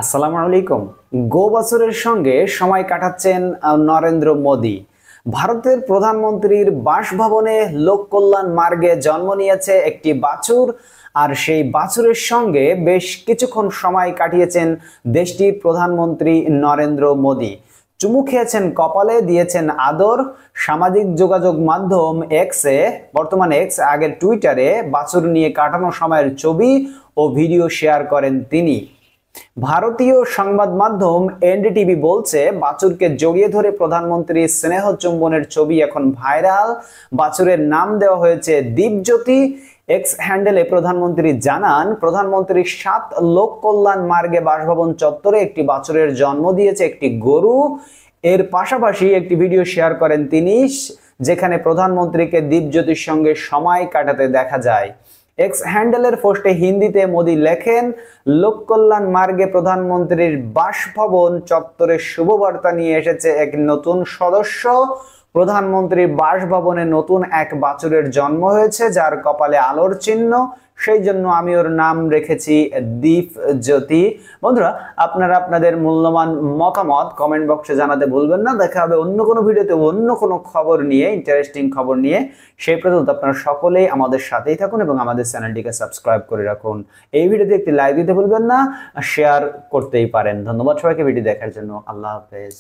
আসসালামু আলাইকুম। গো বছরের সঙ্গে সময় কাটাচ্ছেন নরেন্দ্র মোদী। ভারতের প্রধানমন্ত্রীর বাসভবনে লোক কল্যাণ মার্গে জন্ম নিয়েছে একটি বাছুর, আর সেই বাছুরের সঙ্গে বেশ কিছুক্ষণ সময় কাটিয়েছেন দেশটির প্রধানমন্ত্রী নরেন্দ্র মোদী। চুমু খেয়েছেন কপালে, দিয়েছেন আদর। সামাজিক যোগাযোগ মাধ্যম এক্সে, বর্তমানে এক্স আগের টুইটারে, বাছুর নিয়ে কাটানো সময়ের ছবি ও ভিডিও শেয়ার করেন তিনি। ভারতীয় সংবাদ মাধ্যম এনডিটিভি বলছে, বাছুরকে জড়িয়ে ধরে প্রধানমন্ত্রীর স্নেহ চুম্বনের ছবি এখন ভাইরাল। বাছুরের নাম দেওয়া হয়েছে দীপজ্যোতি। এক্স হ্যান্ডেলে প্রধানমন্ত্রী জানান, প্রধানমন্ত্রী 7 লোক কল্যাণ মার্গে বাসভবন চত্বরে একটি বাছুরের জন্ম দিয়েছে একটি গরু। এর পাশাপাশি একটি ভিডিও শেয়ার করেন তিনি, যেখানে প্রধানমন্ত্রীকে দীপজ্যোতির সঙ্গে সময় কাটাতে দেখা যায়। এক্স হ্যান্ডেলের পোস্টে হিন্দিতে মোদী লেখেন, লোক কল্যাণ মার্গে প্রধানমন্ত্রীর বাসভবন চত্বরে শুভবার্তা নিয়ে এসেছে এক নতুন সদস্য। প্রধানমন্ত্রীর বাসভবনে নতুন এক বাছুরের জন্ম হয়েছে, যার কপালে আলোর চিহ্ন। সেই জন্য আমি ওর নাম রেখেছি দীপজ্যোতি। বন্ধুরা, আপনারা আপনাদের মূল্যবান মতামত কমেন্ট বক্সে জানাতে ভুলবেন না। দেখা হবে অন্য কোনো ভিডিওতে অন্য কোনো খবর নিয়ে, ইন্টারেস্টিং খবর নিয়ে। সেই পর্যন্ত আপনারা সকলেই আমাদের সাথেই থাকুন এবং আমাদের চ্যানেলটিকে সাবস্ক্রাইব করে রাখুন। এই ভিডিওতে একটি লাইক দিতে ভুলবেন না, শেয়ার করতেই পারেন। ধন্যবাদ সবাইকে ভিডিও দেখার জন্য। আল্লাহ হাফেজ।